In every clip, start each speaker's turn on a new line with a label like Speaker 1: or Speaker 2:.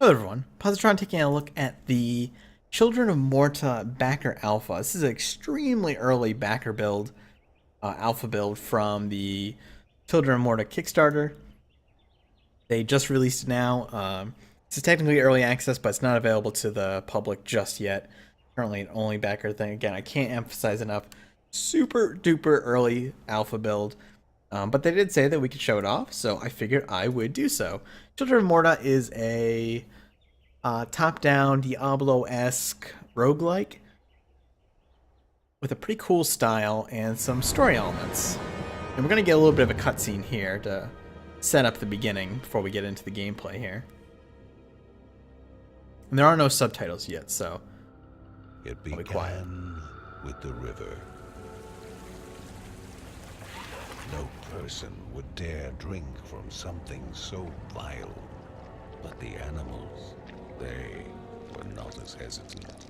Speaker 1: Hello everyone, Positron taking a look at the Children of Morta backer alpha. This is an extremely early backer build, alpha build from the Children of Morta Kickstarter. They just released it now. This is technically early access, but it's not available to the public just yet. Currently an only backer thing. Again, I can't emphasize enough. Super duper early alpha build. But they did say that we could show it off, so I figured I would do so. Children of Morta is a top-down Diablo-esque roguelike with a pretty cool style and some story elements. And we're going to get a little bit of a cutscene here to set up the beginning before we get into the gameplay here. And there are no subtitles yet, so
Speaker 2: It
Speaker 1: I'll be quiet.
Speaker 2: began with the river. No person would dare drink from something so vile, but the animals, they were not as hesitant.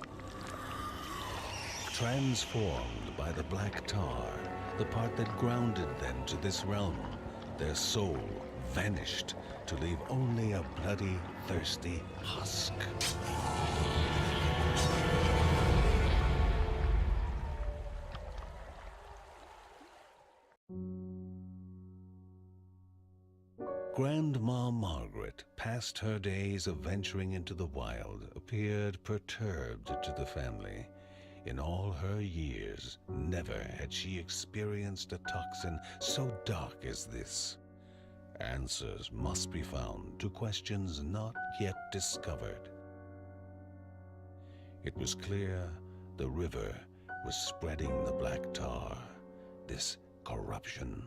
Speaker 2: Transformed by the black tar, the part that grounded them to this realm, their soul vanished to leave only a bloody, thirsty husk. Grandma Margaret, past her days of venturing into the wild, appeared perturbed to the family. In all her years, never had she experienced a toxin so dark as this. Answers must be found to questions not yet discovered. It was clear the river was spreading the black tar, this corruption.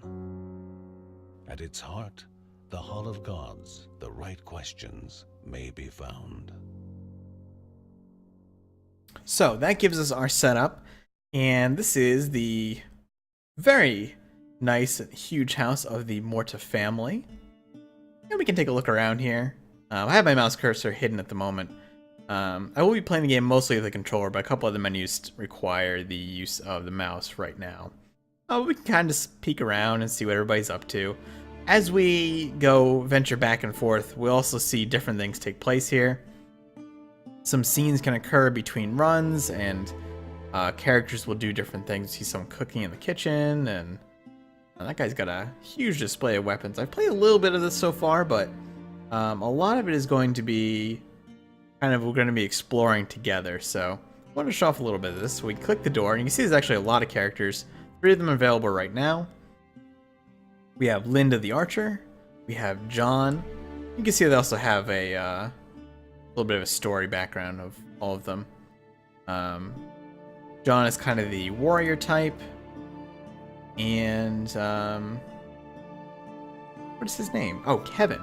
Speaker 2: At its heart, the Hall of Gods, the right questions may be found.
Speaker 1: So that gives us our setup, and this is the very nice and huge house of the Morta family. And we can take a look around here. I have my mouse cursor hidden at the moment. I will be playing the game mostly with the controller, but a couple of the menus require the use of the mouse right now. We can kind of just peek around and see what everybody's up to. As we go venture back and forth, we also see different things take place here. Some scenes can occur between runs, and characters will do different things. See someone cooking in the kitchen, and that guy's got a huge display of weapons. I've played a little bit of this so far, but a lot of it is going to be we're going to be exploring together. So I want to show off a little bit of this. So we click the door, and you can see there's actually a lot of characters. 3 of them are available right now. We have Linda the Archer. We have John. You can see they also have a little bit of a story background of all of them. John is kind of the warrior type. And what is his name? Oh, Kevin.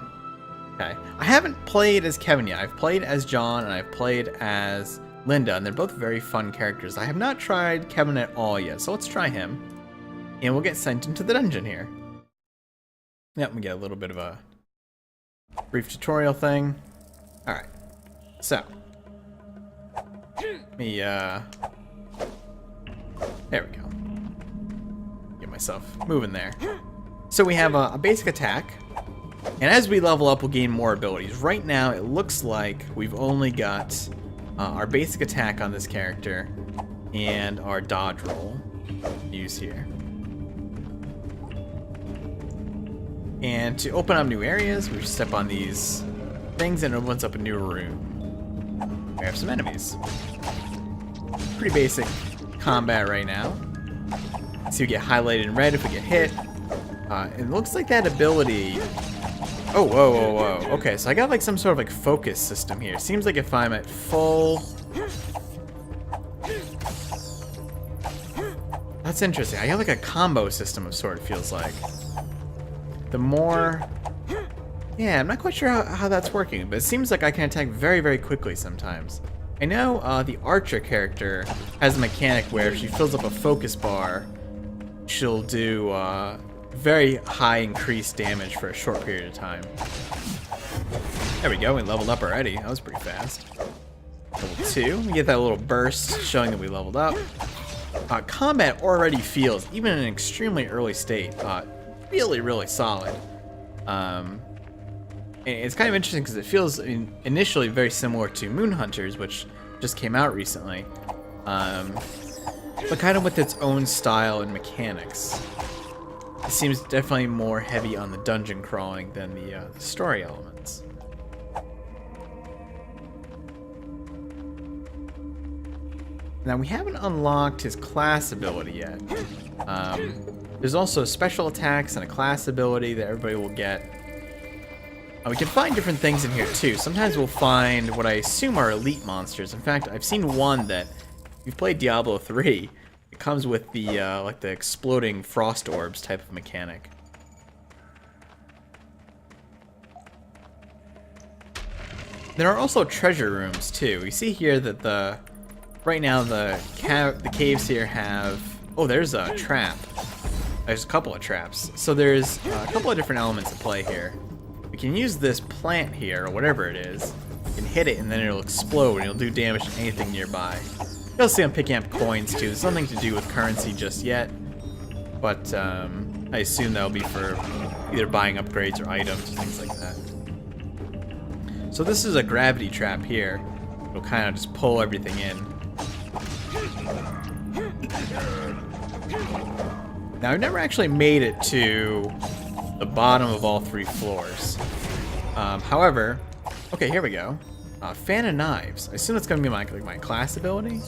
Speaker 1: Okay. I haven't played as Kevin yet. I've played as John and I've played as Linda, and they're both very fun characters. I have not tried Kevin at all yet, so let's try him. And we'll get sent into the dungeon here. Yep, we get a little bit of a brief tutorial thing. Alright. So. Let me, there we go. Get myself moving there. So we have a basic attack. And as we level up, we'll gain more abilities. Right now, it looks like we've only got our basic attack on this character and our dodge roll use here. And to open up new areas, we just step on these things and it opens up a new room. We have some enemies. Pretty basic combat right now. See, we get highlighted in red if we get hit. It looks like that ability... Oh, whoa, whoa, whoa. Okay, so I got like some sort of like focus system here. Seems like if I'm at full... That's interesting. I got like a combo system of sort, it feels like. The more... Yeah, I'm not quite sure how that's working, but it seems like I can attack very, very quickly sometimes. I know the Archer character has a mechanic where if she fills up a focus bar, she'll do very high increased damage for a short period of time. There we go, we leveled up already. That was pretty fast. Level 2, we get that little burst showing that we leveled up. Combat already feels, even in an extremely early state, really, really solid. And it's kind of interesting because it feels, I mean, initially very similar to Moon Hunters, which just came out recently, but kind of with its own style and mechanics. It seems definitely more heavy on the dungeon crawling than the story elements. Now, we haven't unlocked his class ability yet. There's also special attacks and a class ability that everybody will get. We can find different things in here too. Sometimes we'll find what I assume are elite monsters. In fact, I've seen one that, if you've played Diablo 3, it comes with the like the exploding frost orbs type of mechanic. There are also treasure rooms too. We see here that right now the caves here have, oh, there's a trap. There's a couple of traps. So there's a couple of different elements at play here. We can use this plant here, or whatever it is, and hit it, and then it'll explode, and it'll do damage to anything nearby. You'll see I'm picking up coins too. There's nothing to do with currency just yet, but I assume that'll be for either buying upgrades or items, or things like that. So this is a gravity trap here. It'll kind of just pull everything in. Now, I've never actually made it to the bottom of all 3 floors. However, okay, here we go. Fan of Knives. I assume that's going to be my class ability.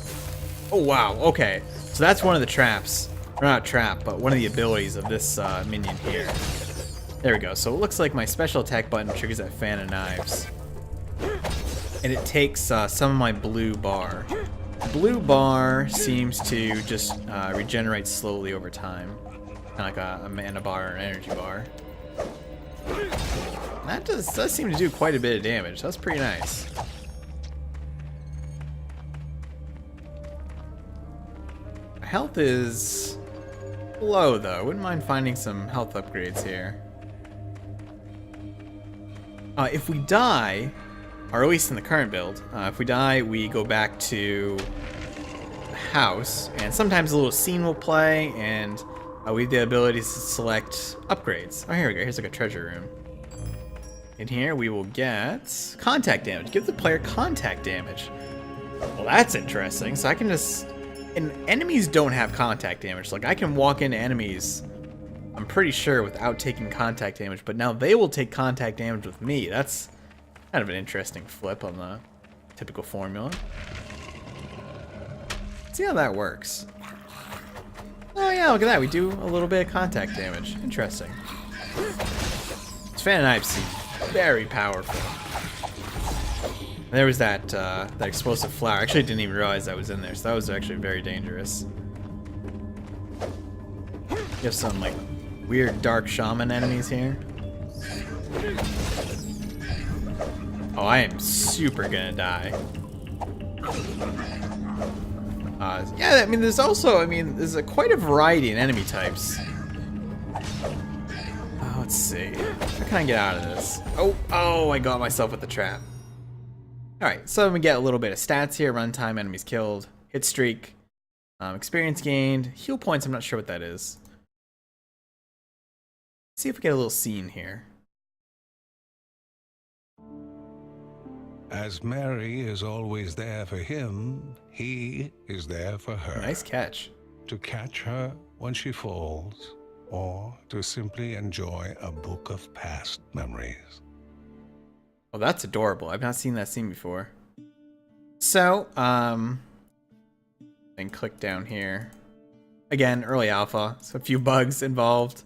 Speaker 1: Oh, wow, okay. So that's one of the traps. Or not a trap, but one of the abilities of this minion here. There we go. So it looks like my special attack button triggers that Fan of Knives. And it takes some of my blue bar. Blue bar seems to just regenerate slowly over time. Kind of like a mana bar or an energy bar. That does seem to do quite a bit of damage. That's pretty nice. My health is low though. I wouldn't mind finding some health upgrades here. If we die, or at least in the current build, if we die, we go back to the house, and sometimes a little scene will play, and we have the ability to select upgrades. Oh, here we go. Here's like a treasure room. In here, we will get contact damage. Give the player contact damage. Well, that's interesting. So I can just... And enemies don't have contact damage. Like, I can walk into enemies, I'm pretty sure, without taking contact damage, but now they will take contact damage with me. That's kind of an interesting flip on the typical formula. Let's see how that works. Oh yeah, look at that. We do a little bit of contact damage. Interesting. This Fan of Knives seems very powerful. And there was that explosive flower. I actually didn't even realize that was in there, so that was actually very dangerous. You have some like weird dark shaman enemies here. Oh, I am super gonna die. Yeah, I mean, there's also, there's quite a variety in enemy types. Let's see. How can I get out of this? Oh, I got myself with the trap. Alright, so we get a little bit of stats here. Runtime, enemies killed, hit streak, experience gained, heal points, I'm not sure what that is. Let's see if we get a little scene here.
Speaker 2: As Mary is always there for him, he is there for her.
Speaker 1: Nice catch.
Speaker 2: To catch her when she falls, or to simply enjoy a book of past memories.
Speaker 1: Oh, that's adorable. I've not seen that scene before. So, and click down here. Again, early alpha, so a few bugs involved.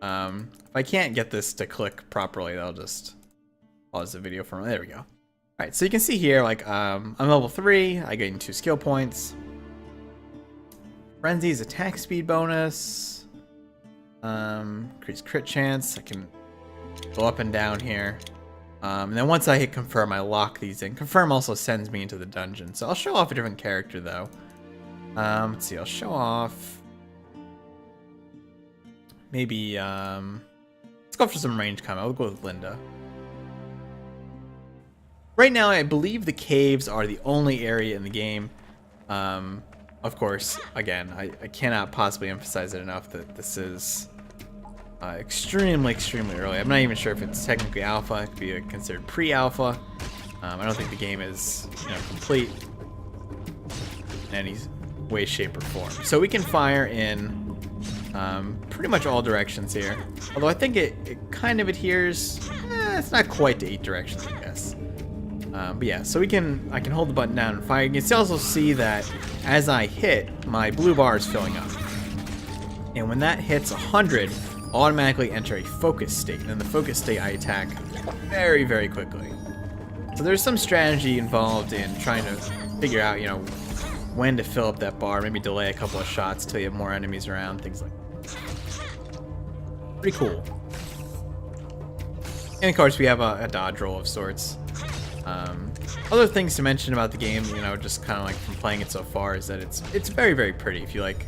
Speaker 1: If I can't get this to click properly, I'll just pause the video for a minute. There we go. Alright, so you can see here, like, I'm level 3, I gain 2 skill points. Frenzy's attack speed bonus. Increased crit chance. I can go up and down here. And then once I hit confirm, I lock these in. Confirm also sends me into the dungeon. So I'll show off a different character, though. Let's see, I'll show off... Maybe, let's go for some range combat. I'll go with Linda. Right now, I believe the caves are the only area in the game. Of course, again, I cannot possibly emphasize it enough that this is extremely, extremely early. I'm not even sure if it's technically alpha. It could be considered pre-alpha. I don't think the game is, complete in any way, shape, or form. So we can fire in pretty much all directions here. Although I think it kind of adheres. It's not quite to 8 directions, I guess. But yeah, so I can hold the button down and fire. You can also see that as I hit, my blue bar is filling up. And when that hits 100, automatically enter a focus state. And in the focus state, I attack very, very quickly. So there's some strategy involved in trying to figure out, when to fill up that bar. Maybe delay a couple of shots till you have more enemies around, things like that. Pretty cool. And of course, we have a dodge roll of sorts. Other things to mention about the game, just kind of like from playing it so far, is that it's very, very pretty. If you like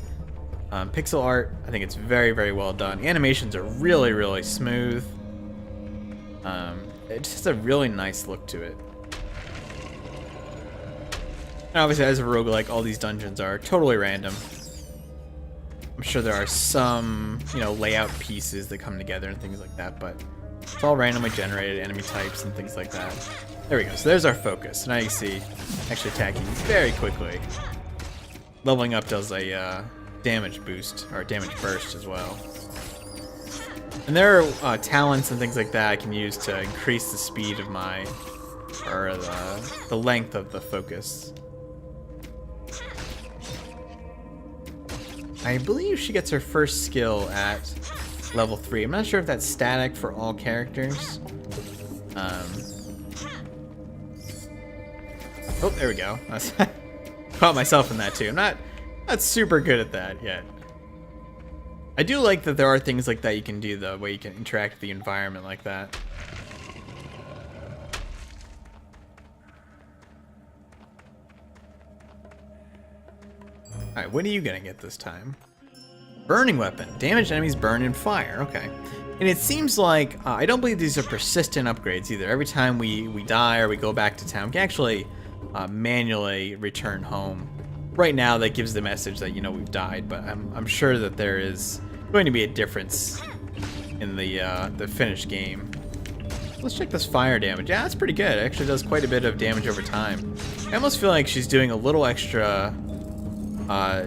Speaker 1: pixel art, I think it's very, very well done. Animations are really, really smooth. It just has a really nice look to it. And obviously, as a roguelike, all these dungeons are totally random. I'm sure there are some, layout pieces that come together and things like that, but it's all randomly generated enemy types and things like that. There we go. So there's our focus. Now you can see actually attacking very quickly. Leveling up does a damage boost or damage burst as well. And there are talents and things like that I can use to increase the speed of the length of the focus. I believe she gets her first skill at level 3. I'm not sure if that's static for all characters. Oh, there we go. Caught myself in that too. I'm not super good at that yet. I do like that there are things like that you can do, the way you can interact with the environment like that. Alright, what are you gonna get this time? Burning weapon. Damaged enemies burn in fire. Okay. And it seems like, I don't believe these are persistent upgrades either. Every time we die or we go back to town, we can actually manually return home. Right now, that gives the message that, we've died, but I'm sure that there is going to be a difference in the finished game. Let's check this fire damage. Yeah, that's pretty good. It actually does quite a bit of damage over time. I almost feel like she's doing a little extra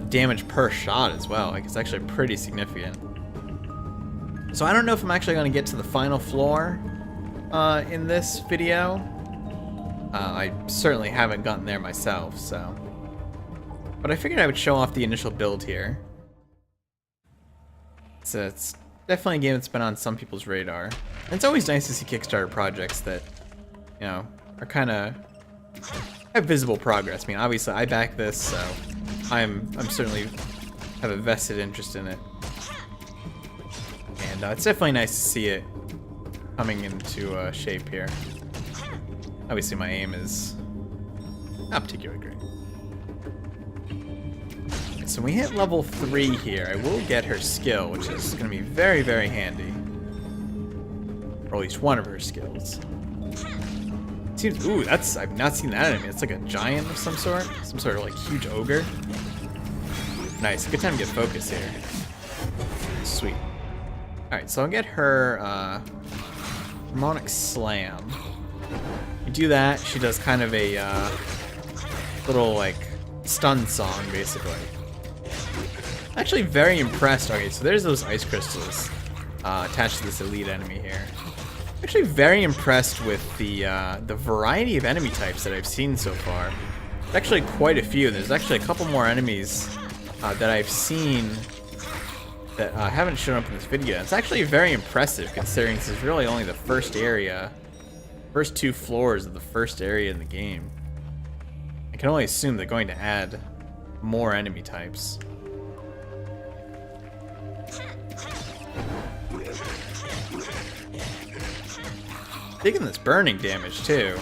Speaker 1: damage per shot as well. Like, it's actually pretty significant. So I don't know if I'm actually going to get to the final floor in this video. I certainly haven't gotten there myself, so. But I figured I would show off the initial build here. So it's definitely a game that's been on some people's radar. And it's always nice to see Kickstarter projects that, are kind of have visible progress. I mean, obviously I back this, so I'm certainly have a vested interest in it. And it's definitely nice to see it coming into shape here. Obviously my aim is not particularly great. So when we hit level 3 here, I will get her skill, which is going to be very, very handy. Or at least one of her skills. It seems, ooh, I've not seen that enemy. It's like a giant of some sort of like huge ogre. Nice, good time to get focus here. Sweet. Alright, so I'll get her harmonic slam. You do that, she does kind of a little like stun song basically. Actually very impressed. Okay, so there's those ice crystals attached to this elite enemy here. Actually very impressed with the variety of enemy types that I've seen so far. There's actually quite a few. There's actually a couple more enemies that I've seen that haven't shown up in this video. It's actually very impressive considering this is really only the first area, first 2 floors of the first area in the game. I can only assume they're going to add more enemy types. Taking this burning damage too.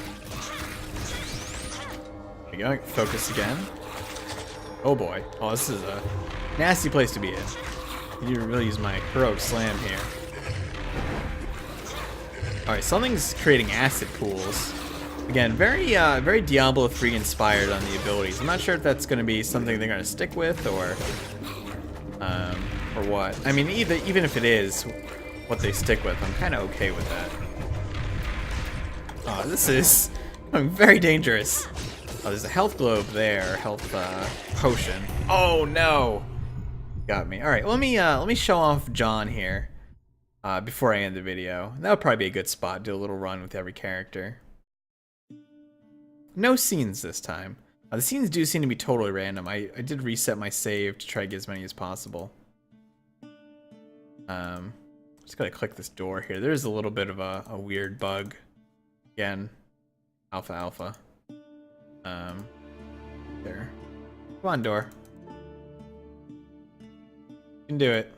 Speaker 1: There we go, focus again. Oh boy. Oh, this is a nasty place to be in. I need to really use my heroic slam here. Alright, something's creating acid pools. Again, very Diablo 3 inspired on the abilities. I'm not sure if that's going to be something they're going to stick with or what. I mean, even if it is, what they stick with. I'm kind of okay with that. Oh, this is very dangerous. Oh, there's a health globe there, health potion. Oh no, got me. All right, let me show off John here before I end the video. That would probably be a good spot. Do a little run with every character. No scenes this time. The scenes do seem to be totally random. I did reset my save to try to get as many as possible. Just gotta click this door here. There's a little bit of a weird bug. Again, alpha. There. Come on, door. You can do it.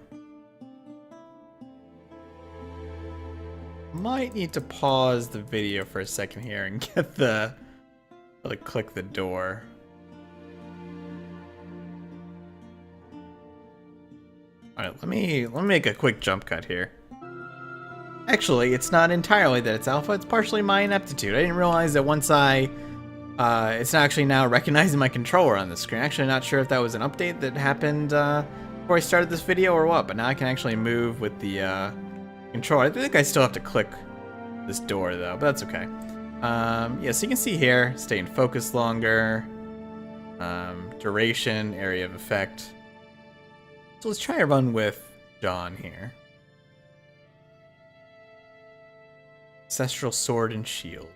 Speaker 1: Might need to pause the video for a second here and get the... like, click the door. Alright, let me make a quick jump cut here. Actually, it's not entirely that it's alpha, it's partially my ineptitude. I didn't realize that once it's actually now recognizing my controller on the screen. Actually, not sure if that was an update that happened before I started this video or what, but now I can actually move with the controller. I think I still have to click this door though, but that's okay. Yeah, so you can see here, stay in focus longer, duration, area of effect. So let's try a run with John here. Ancestral Sword and Shield.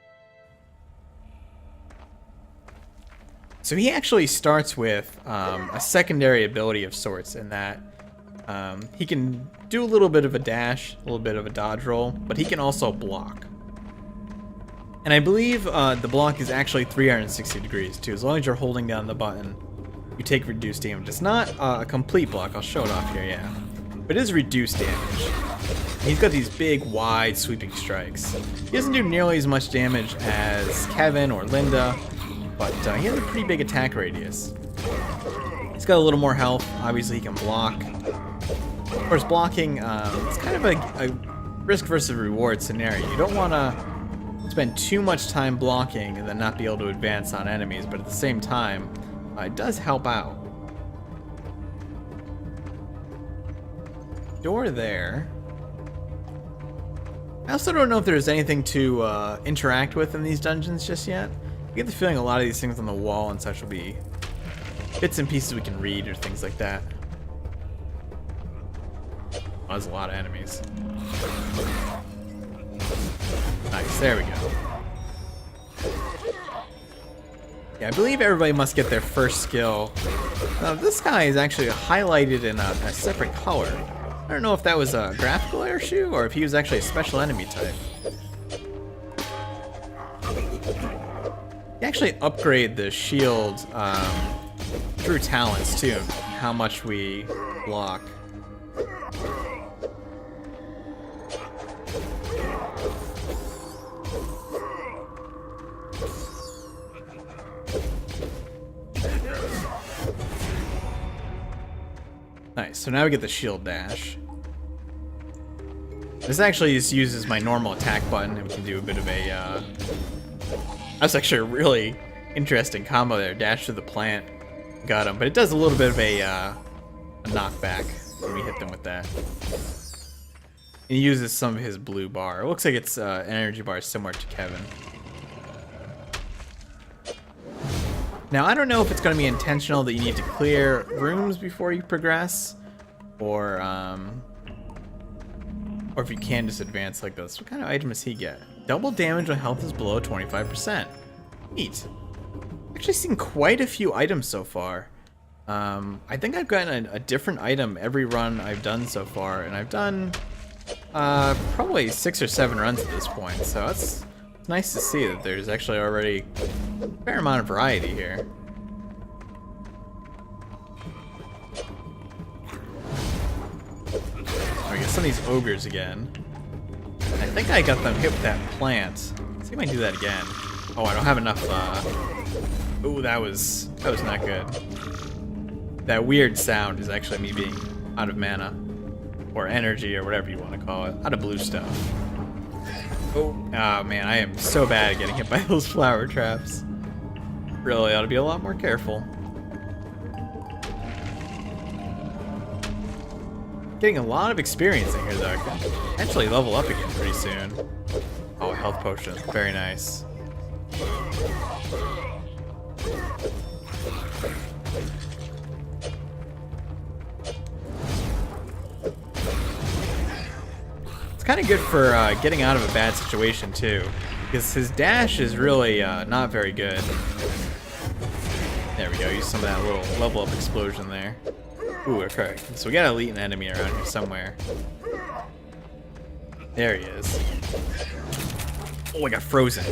Speaker 1: So he actually starts with a secondary ability of sorts in that he can do a little bit of a dash, a little bit of a dodge roll, but he can also block. And I believe the block is actually 360 degrees too. As long as you're holding down the button, you take reduced damage. It's not a complete block. I'll show it off here, yeah. But it is reduced damage. He's got these big, wide, sweeping strikes. He doesn't do nearly as much damage as Kevin or Linda, but he has a pretty big attack radius. He's got a little more health. Obviously, he can block. Of course, blocking, it's kind of a risk versus reward scenario. You don't want to spend too much time blocking and then not be able to advance on enemies, but at the same time, it does help out. Door there. I also don't know if there's anything to interact with in these dungeons just yet. I get the feeling a lot of these things on the wall and such will be bits and pieces we can read or things like that. Oh, there's a lot of enemies. Nice, there we go. Yeah, I believe everybody must get their first skill. Now, this guy is actually highlighted in a separate color. I don't know if that was a graphical issue or if he was actually a special enemy type. You actually upgrade the shield through talents too, how much we block. Nice, so now we get the shield dash. This actually just uses my normal attack button and we can do a bit of a, that's actually a really interesting combo there, dash to the plant, got him, but it does a little bit of a knockback when we hit them with that. And he uses some of his blue bar. It looks like it's an energy bar similar to Kevin. Now, I don't know if it's going to be intentional that you need to clear rooms before you progress, or if you can just advance like this. What kind of item does he get? Double damage when health is below 25%. Neat. Actually seen quite a few items so far. I think I've gotten a different item every run I've done so far, and I've done probably 6 or 7 runs at this point, so it's nice to see that there's actually already a fair amount of variety here. I get some of these ogres again. I think I got them hit with that plant. Let's see if I can do that again. Oh, I don't have enough. Ooh, that was not good. That weird sound is actually me being out of mana, or energy, or whatever you want to call it, out of blue stuff. Oh man, I am so bad at getting hit by those flower traps. Really ought to be a lot more careful. getting a lot of experience in here, though. I can actually level up again pretty soon. Oh, a health potion. Very nice. It's kind of good for getting out of a bad situation, too. Because his dash is really not very good. There we go. Use some of that little level up explosion there. Ooh, okay. So we got to elite an enemy around here somewhere. There he is. Oh, I got frozen.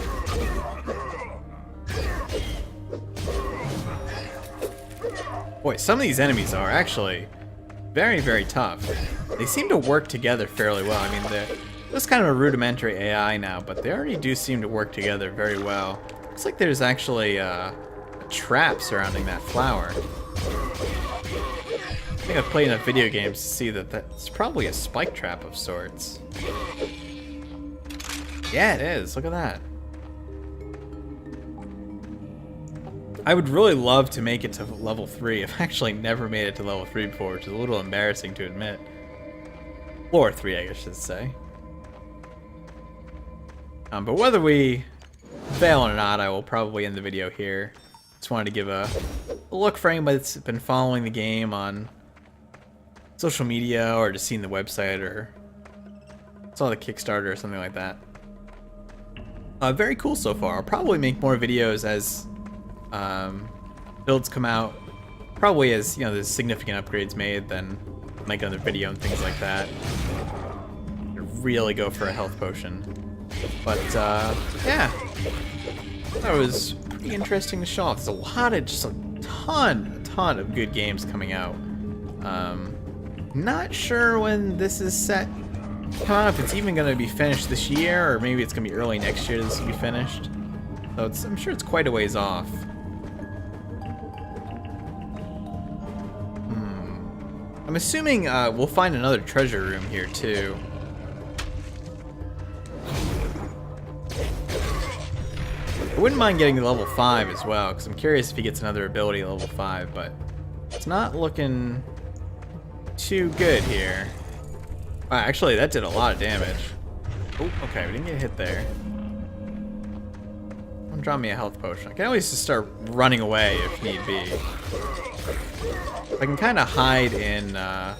Speaker 1: Boy, some of these enemies are actually very, very tough. They seem to work together fairly well. I mean, they're just kind of a rudimentary AI now, but they already do seem to work together very well. Looks like there's actually a trap surrounding that flower. I think I've played enough video games to see that that's probably a spike trap of sorts. Yeah, it is. Look at that. I would really love to make it to level 3. I've actually never made it to level 3 before, which is a little embarrassing to admit. Floor 3, I guess I should say. But whether we fail or not, I will probably end the video here. Just wanted to give a look for anybody that's been following the game on social media or just seen the website or saw the Kickstarter or something like that. Very cool so far. I'll probably make more videos as builds come out. Probably as, you know, there's significant upgrades made, then make another video and things like that. Really go for a health potion. But yeah, that was pretty interesting to show off. There's a lot of, just a ton of good games coming out. Not sure when this is set. I don't know if it's even going to be finished this year, or maybe it's going to be early next year this will be finished. So I'm sure it's quite a ways off. I'm assuming we'll find another treasure room here too. I wouldn't mind getting to level 5 as well, because I'm curious if he gets another ability at level 5, but it's not looking too good here. Wow, actually, that did a lot of damage. Oh, okay, we didn't get hit there. Don't drop me a health potion. I can always just start running away if need be. I can kind of hide in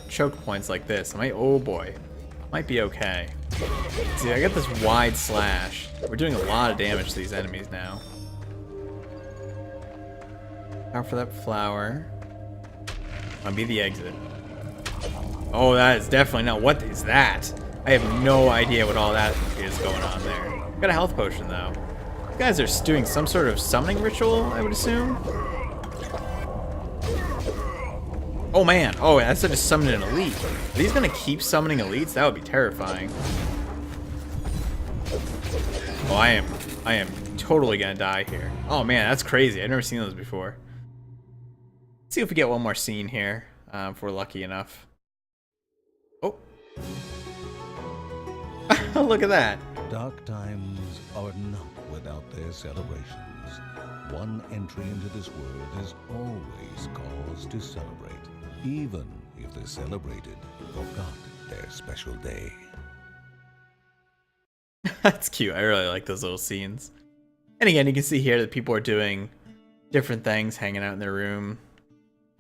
Speaker 1: choke points like this. Oh boy, might be okay. See, I got this wide slash. We're doing a lot of damage to these enemies now. Out for that flower. Might be the exit. Oh, that is definitely not. What is that? I have no idea what all that is going on there. Got a health potion though. You guys are doing some sort of summoning ritual, I would assume. Oh man, oh, that's just summoning an elite. Are these gonna keep summoning elites? That would be terrifying. Oh, I am totally gonna die here. Oh man, that's crazy. I've never seen those before. Let's see if we get one more scene here, if we're lucky enough. Oh. Look at that.
Speaker 2: Dark times are not without their celebrations. One entry into this world is always cause to celebrate, even if the celebrated forgot their special day.
Speaker 1: That's cute. I really like those little scenes. And again, you can see here that people are doing different things, hanging out in their room.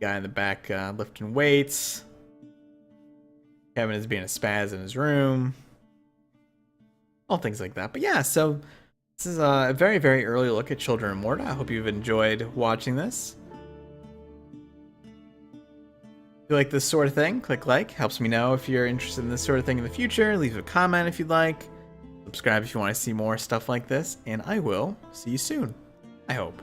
Speaker 1: Guy in the back lifting weights. Kevin is being a spaz in his room. All things like that. But yeah, so this is a very, very early look at Children of Morta. I hope you've enjoyed watching this. If you like this sort of thing, click like. Helps me know if you're interested in this sort of thing in the future. Leave a comment if you'd like. Subscribe if you want to see more stuff like this. And I will see you soon. I hope.